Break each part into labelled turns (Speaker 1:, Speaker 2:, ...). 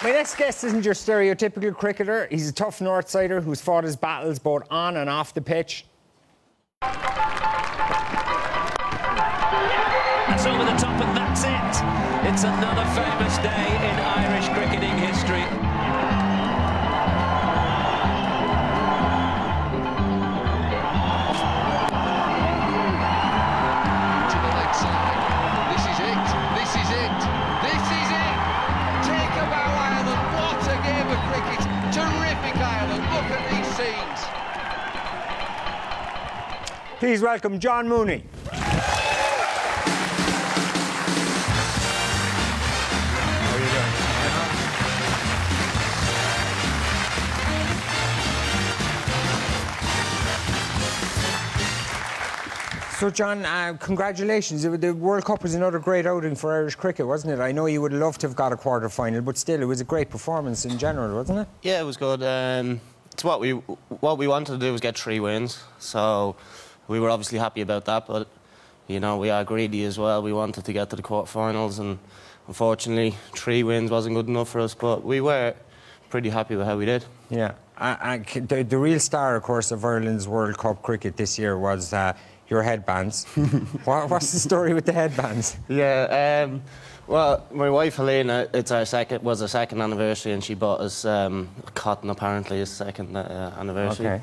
Speaker 1: My next guest isn't your stereotypical cricketer. He's a tough Northsider who's fought his battles both on and off the pitch.
Speaker 2: That's over the top and that's it. It's another famous day in Irish cricketing history.
Speaker 3: To the leg side. This is it. This is it. This is it. Take a bow, Ireland. What a game of cricket. Terrific, Ireland. Look at these scenes.
Speaker 1: Please welcome John Mooney. So, John, congratulations. The World Cup was another great outing for Irish cricket, wasn't it? I know you would love to have got a quarter-final, but still, it was a great performance in general, wasn't it?
Speaker 4: Yeah, it was good. It's what we wanted to do was get 3 wins, so we were obviously happy about that. But you know, we are greedy as well. We wanted to get to the quarterfinals, and unfortunately, 3 wins wasn't good enough for us. But we were pretty happy with how we did.
Speaker 1: Yeah, the real star, of course, of Ireland's World Cup cricket this year was your headbands. What's the story with the headbands?
Speaker 4: Yeah, well, my wife Helena, was our second anniversary, and she bought us cotton. Apparently, his second anniversary.
Speaker 1: Okay.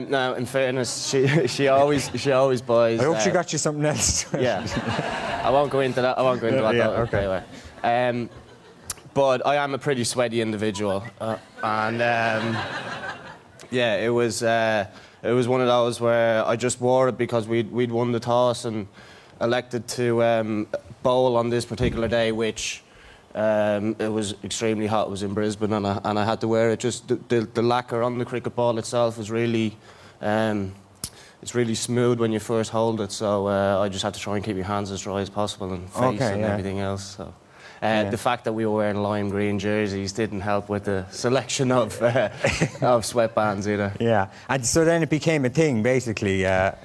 Speaker 4: Now, in fairness, she always buys.
Speaker 1: I hope she got you something else.
Speaker 4: Yeah, I won't go into that.
Speaker 1: Yeah, okay.
Speaker 4: Anyway. But I am a pretty sweaty individual, and yeah, it was one of those where I just wore it because we'd won the toss and elected to bowl on this particular day, which it was extremely hot. It was in Brisbane, and I had to wear it. Just the lacquer on the cricket ball itself is really it's really smooth when you first hold it. So I just had to try and keep your hands as dry as possible, and face and everything else. So. The fact that we were wearing lime green jerseys didn't help with the selection of sweatbands either.
Speaker 1: Yeah, and so then it became a thing, basically, that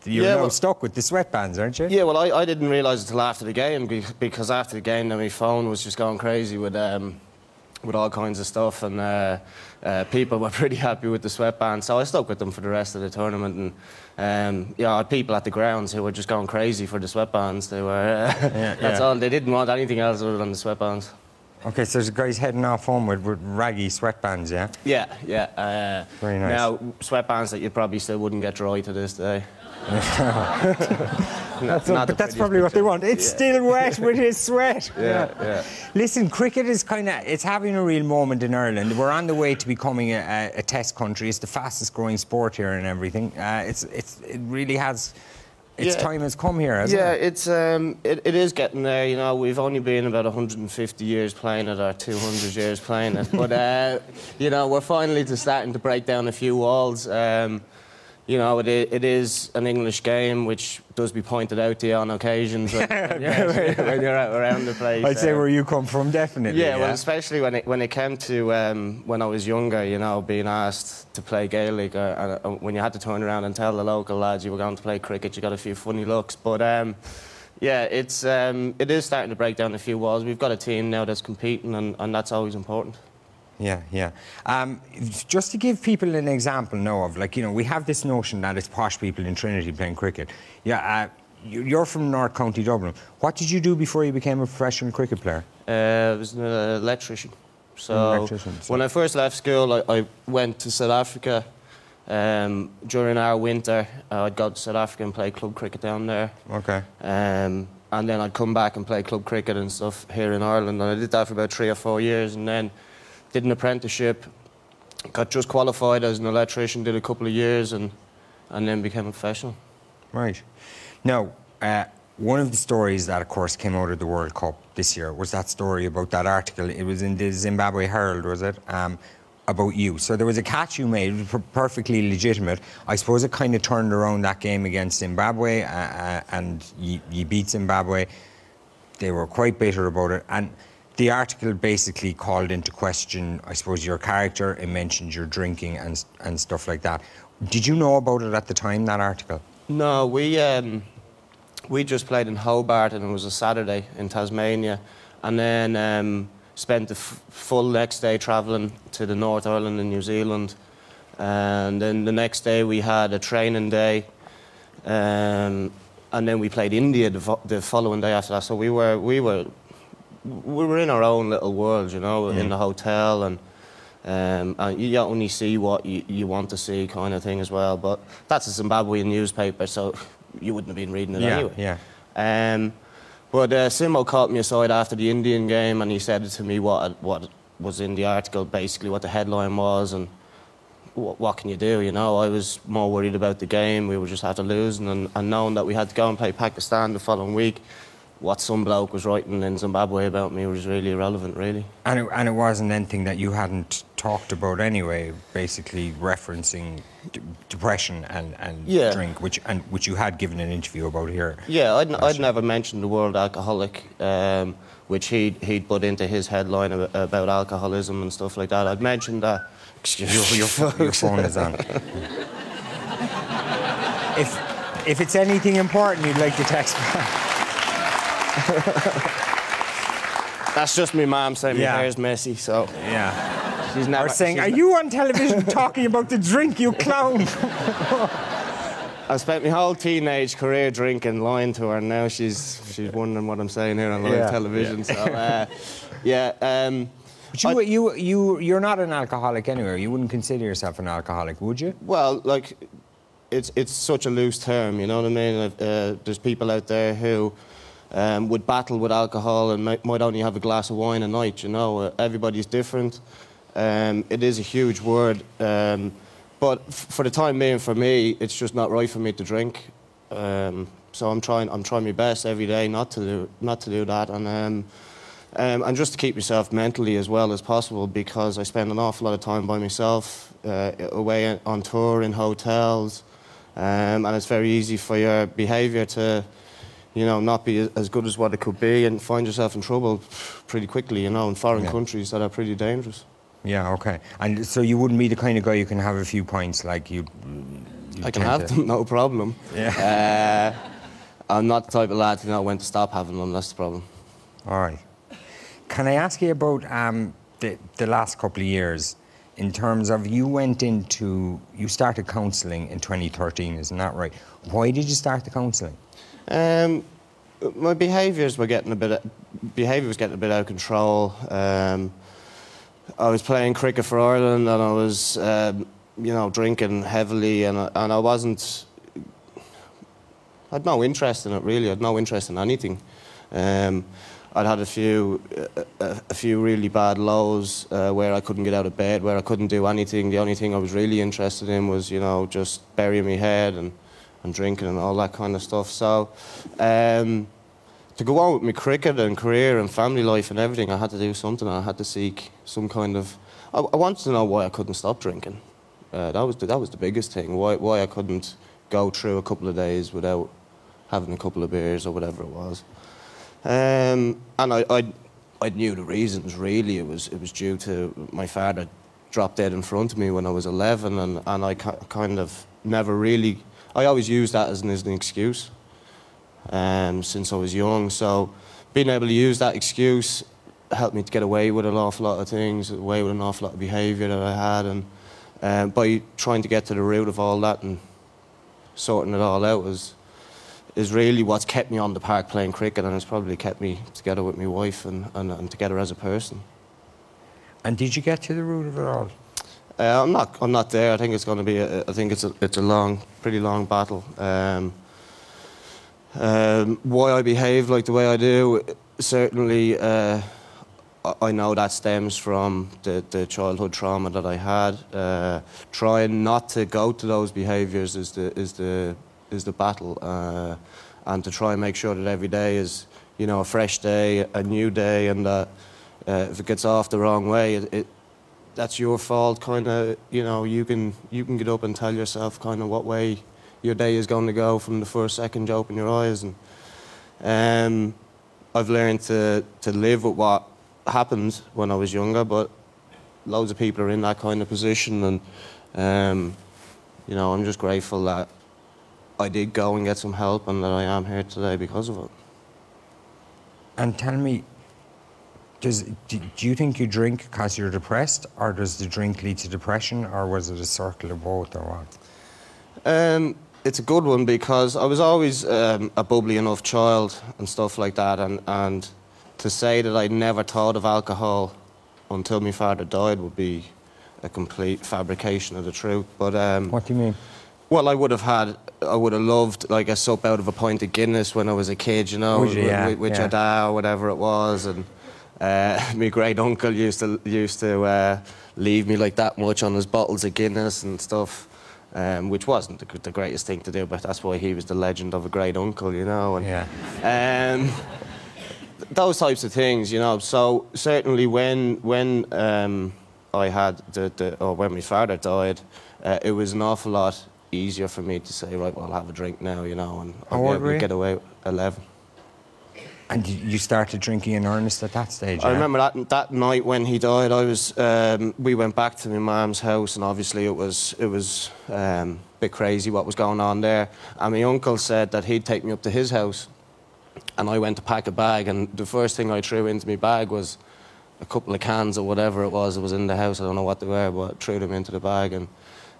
Speaker 1: you're now stuck with the sweatbands, aren't you?
Speaker 4: Yeah, well, I didn't realise it till after the game, because after the game, my phone was just going crazy with all kinds of stuff, and people were pretty happy with the sweatbands, so I stuck with them for the rest of the tournament. And I had people at the grounds who were just going crazy for the sweatbands. They were that's all. They didn't want anything else other than the sweatbands.
Speaker 1: Okay, so there's guys heading off home with raggy sweatbands, yeah?
Speaker 4: Yeah.
Speaker 1: Very nice.
Speaker 4: Now, sweatbands that you probably still wouldn't get dry to this day.
Speaker 1: But that's probably what they want. It's still wet with his sweat.
Speaker 4: Yeah.
Speaker 1: Listen, cricket is it's having a real moment in Ireland. We're on the way to becoming a test country. It's the fastest growing sport here and everything. It really has. Its time has come here, hasn't it?
Speaker 4: Yeah, it is getting there. You know, we've only been about 150 years playing it, or 200 years playing it. But you know, we're finally starting to break down a few walls. You know, it is an English game, which does be pointed out to you on occasions when you're out around the place.
Speaker 1: I'd say where you come from, definitely.
Speaker 4: Yeah, well, especially when it came to when I was younger, you know, being asked to play Gaelic, or when you had to turn around and tell the local lads you were going to play cricket, you got a few funny looks. But yeah, it is starting to break down a few walls. We've got a team now that's competing, and that's always important.
Speaker 1: Yeah. Just to give people an example now of, like, you know, we have this notion that it's posh people in Trinity playing cricket. Yeah, you're from North County Dublin. What did you do before you became a professional cricket player?
Speaker 4: I was an electrician. So when I first left school, I went to South Africa. During our winter, I'd go to South Africa and play club cricket down there.
Speaker 1: Okay.
Speaker 4: And then I'd come back and play club cricket and stuff here in Ireland. And I did that for about 3 or 4 years, and then did an apprenticeship, got just qualified as an electrician, did a couple of years, and then became a professional.
Speaker 1: Right. Now, one of the stories that, of course, came out of the World Cup this year was that story about that article. It was in the Zimbabwe Herald, was it? About you. So there was a catch you made, it was perfectly legitimate. I suppose it kind of turned around that game against Zimbabwe, and you beat Zimbabwe. They were quite bitter about it. And the article basically called into question, I suppose, your character. It mentioned your drinking and stuff like that. Did you know about it at the time, that article?
Speaker 4: No, we just played in Hobart, and it was a Saturday in Tasmania. And then spent the full next day travelling to the North Ireland and New Zealand. And then the next day we had a training day. And then we played India the following day after that. So we were in our own little world, you know, in the hotel, and you only see what you want to see, kind of thing as well. But that's a Zimbabwean newspaper, so you wouldn't have been reading it anyway.
Speaker 1: Yeah.
Speaker 4: But Simo caught me aside after the Indian game, and he said to me what was in the article, basically what the headline was, and what can you do, you know? I was more worried about the game. We were just after losing, and knowing that we had to go and play Pakistan the following week, what some bloke was writing in Zimbabwe about me was really irrelevant, really.
Speaker 1: And it wasn't anything that you hadn't talked about anyway, basically referencing depression and drink, which you had given an interview about here.
Speaker 4: Yeah, I'd never mentioned the word alcoholic, which he'd put into his headline about alcoholism and stuff like that. I'd mentioned that. Excuse
Speaker 1: your phone is on. If it's anything important you'd like to text back.
Speaker 4: That's just my mum saying my hair's messy, so...
Speaker 1: Yeah.
Speaker 4: She's never...
Speaker 1: Or saying, are you on television talking about the drink, you clown?
Speaker 4: I spent my whole teenage career drinking, lying to her, and now she's wondering what I'm saying here on live television, so...
Speaker 1: But you're not an alcoholic anyway. You wouldn't consider yourself an alcoholic, would you?
Speaker 4: Well, like, it's such a loose term, you know what I mean? There's people out there who would battle with alcohol and might only have a glass of wine a night, you know? Everybody's different. It is a huge word. But for the time being, for me, it's just not right for me to drink. So I'm trying my best every day not to do that. And just to keep myself mentally as well as possible, because I spend an awful lot of time by myself, away on tour, in hotels, and it's very easy for your behaviour to, you know, not be as good as what it could be, and find yourself in trouble pretty quickly, you know, in foreign countries that are pretty dangerous.
Speaker 1: Yeah, okay. And so you wouldn't be the kind of guy you can have a few pints, like you
Speaker 4: I can have them, no problem.
Speaker 1: Yeah.
Speaker 4: I'm not the type of lad to know when to stop having them, that's the problem.
Speaker 1: All right. Can I ask you about the last couple of years, in terms of you started counselling in 2013, isn't that right? Why did you start the counselling?
Speaker 4: My behaviours were getting a bit out of control. I was playing cricket for Ireland, and I was, you know, drinking heavily, and I wasn't. I had no interest in it really. I had no interest in anything. I'd had a few really bad lows where I couldn't get out of bed, where I couldn't do anything. The only thing I was really interested in was, you know, just burying my head and drinking and all that kind of stuff. So to go on with my cricket and career and family life and everything, I had to do something. I had to seek some kind of... I wanted to know why I couldn't stop drinking. That was the biggest thing. Why I couldn't go through a couple of days without having a couple of beers or whatever it was. And I knew the reasons, really. It was due to my father dropped dead in front of me when I was 11, and I kind of never really... I always used that as an excuse since I was young. So being able to use that excuse helped me to get away with an awful lot of things, away with an awful lot of behaviour that I had. And by trying to get to the root of all that and sorting it all out is really what's kept me on the park playing cricket, and it's probably kept me together with my wife and together as a person. And
Speaker 1: did you get to the root of it all?
Speaker 4: I'm not there. I think it's going to be. I think it's a pretty long battle. Why I behave like the way I do, certainly, I know that stems from the childhood trauma that I had. Trying not to go to those behaviours is the battle, and to try and make sure that every day is, you know, a fresh day, a new day, and that if it gets off the wrong way, that's your fault. Kind of, you know, you can get up and tell yourself kind of what way your day is going to go from the first second you open your eyes. And I've learned to live with what happened when I was younger, but loads of people are in that kind of position, and you know, I'm just grateful that I did go and get some help, and that I am here today because of it.
Speaker 1: And tell me, Do you think you drink because you're depressed, or does the drink lead to depression, or was it a circle of both, or what?
Speaker 4: It's a good one because I was always a bubbly enough child and stuff like that, and to say that I never thought of alcohol until my father died would be a complete fabrication of the truth. But
Speaker 1: What do you mean?
Speaker 4: well, I would have loved like a sup out of a pint of Guinness when I was a kid, you know,
Speaker 1: Would you? Yeah,
Speaker 4: with
Speaker 1: yeah.
Speaker 4: your dad or whatever it was, and my great uncle used to leave me like that much on his bottles of Guinness and stuff. Which wasn't the greatest thing to do, but that's why he was the legend of a great uncle, you know. And,
Speaker 1: Yeah.
Speaker 4: those types of things, you know. So certainly when I had or when my father died, it was an awful lot easier for me to say, right, well, I'll have a drink now, you know, and
Speaker 1: How
Speaker 4: I'll
Speaker 1: old were you?
Speaker 4: get away with 11.
Speaker 1: And you started drinking in earnest at that stage?
Speaker 4: I
Speaker 1: yeah?
Speaker 4: remember that night when he died. We went back to my mum's house, and obviously it was a bit crazy what was going on there. And my uncle said that he'd take me up to his house, and I went to pack a bag, and the first thing I threw into my bag was a couple of cans or whatever it was that was in the house. I don't know what they were, but threw them into the bag,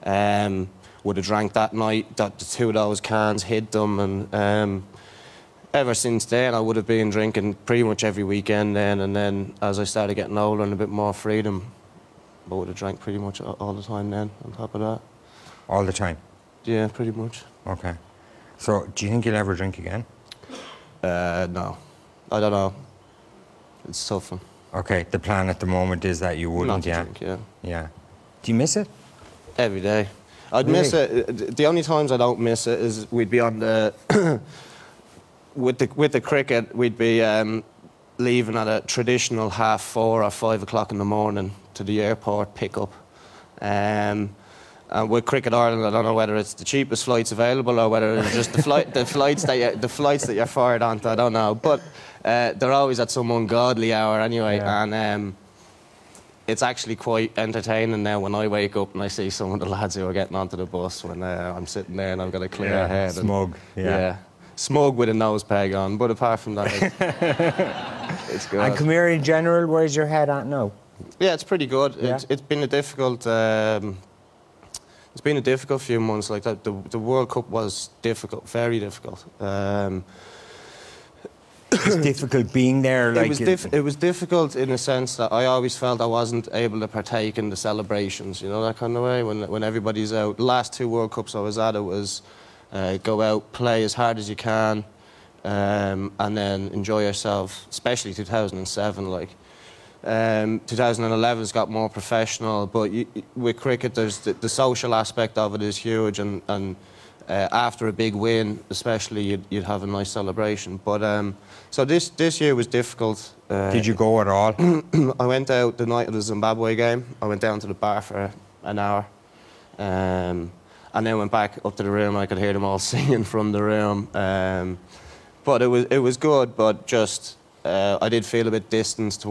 Speaker 4: and would have drank that night. The two of those cans, hid them, and. Ever since then, I would have been drinking pretty much every weekend then, and then as I started getting older and a bit more freedom, I would have drank pretty much all the time then, on top of that.
Speaker 1: All the time?
Speaker 4: Yeah, pretty much.
Speaker 1: Okay. So, do you think you'll ever drink again?
Speaker 4: No. I don't know. It's tough.
Speaker 1: Okay, the plan at the moment is that you wouldn't,
Speaker 4: Not to
Speaker 1: yeah?
Speaker 4: drink, yeah.
Speaker 1: Yeah. Do you miss it?
Speaker 4: Every day. I'd
Speaker 1: Really?
Speaker 4: miss it. The only times I don't miss it is we'd be on the... with the cricket, we'd be leaving at a traditional 4:30 or 5 o'clock in the morning to the airport pick-up. And with Cricket Ireland, I don't know whether it's the cheapest flights available or whether it's just the flights that you're fired onto. I don't know, but they're always at some ungodly hour anyway.
Speaker 1: Yeah.
Speaker 4: And it's actually quite entertaining now when I wake up and I see some of the lads who are getting onto the bus when I'm sitting there and I've got a clear head.
Speaker 1: Smug,
Speaker 4: Yeah. Smug with a nose peg on, but apart from that, it's good.
Speaker 1: And come here in general, where's your head at now?
Speaker 4: Yeah, it's pretty good.
Speaker 1: Yeah.
Speaker 4: It's been a difficult. It's been a difficult few months. Like that, the World Cup was difficult, very difficult.
Speaker 1: It's difficult being there. Like
Speaker 4: It was difficult in the sense that I always felt I wasn't able to partake in the celebrations. You know, that kind of way when everybody's out. The last two World Cups I was at, it was. Go out, play as hard as you can, and then enjoy yourself, especially 2007. Like, 2011's got more professional, but with cricket, there's the social aspect of it is huge, and after a big win, especially, you'd have a nice celebration. But so this year was difficult.
Speaker 1: Did you go at all?
Speaker 4: I went out the night of the Zimbabwe game. I went down to the bar for an hour. And then went back up to the room, and I could hear them all singing from the room. But it was good, but just I did feel a bit distant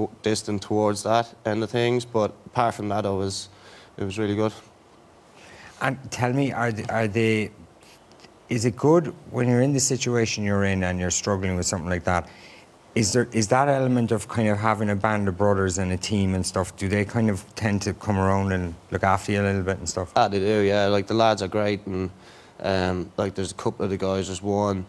Speaker 4: towards that end of things. But apart from that, it was really good.
Speaker 1: And tell me, is it good when you're in the situation you're in and you're struggling with something like that? Is that element of kind of having a band of brothers and a team and stuff, do they kind of tend to come around and look after you a little bit and stuff?
Speaker 4: Ah, they do, yeah. Like, the lads are great, and like, there's a couple of the guys. There's one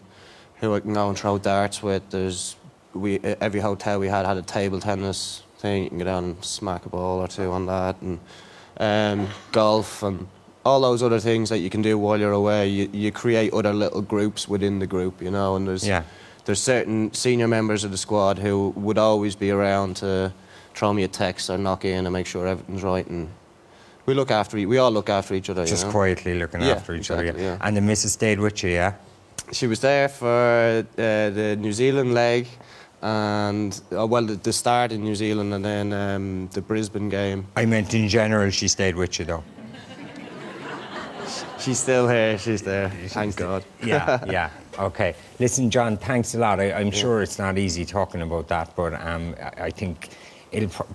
Speaker 4: who I can go and throw darts with. Every hotel we had a table tennis thing. You can go down and smack a ball or two on that, and golf and all those other things that you can do while you're away. You create other little groups within the group, you know, and there's certain senior members of the squad who would always be around to throw me a text or knock in and make sure everything's right, and we all look after each other.
Speaker 1: Just
Speaker 4: you know?
Speaker 1: quietly looking after each other.
Speaker 4: Yeah.
Speaker 1: And the missus stayed with you, yeah?
Speaker 4: She was there for the New Zealand leg, and the start in New Zealand, and then the Brisbane game.
Speaker 1: I meant in general, she stayed with you though.
Speaker 4: She's still here. She's there. Thank God.
Speaker 1: Yeah, yeah. Okay. Listen, John, thanks a lot. I'm sure it's not easy talking about that, but I think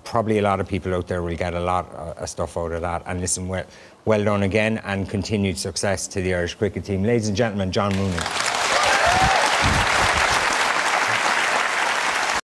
Speaker 1: probably a lot of people out there will get a lot of stuff out of that. And listen, well done again, and continued success to the Irish cricket team. Ladies and gentlemen, John Mooney.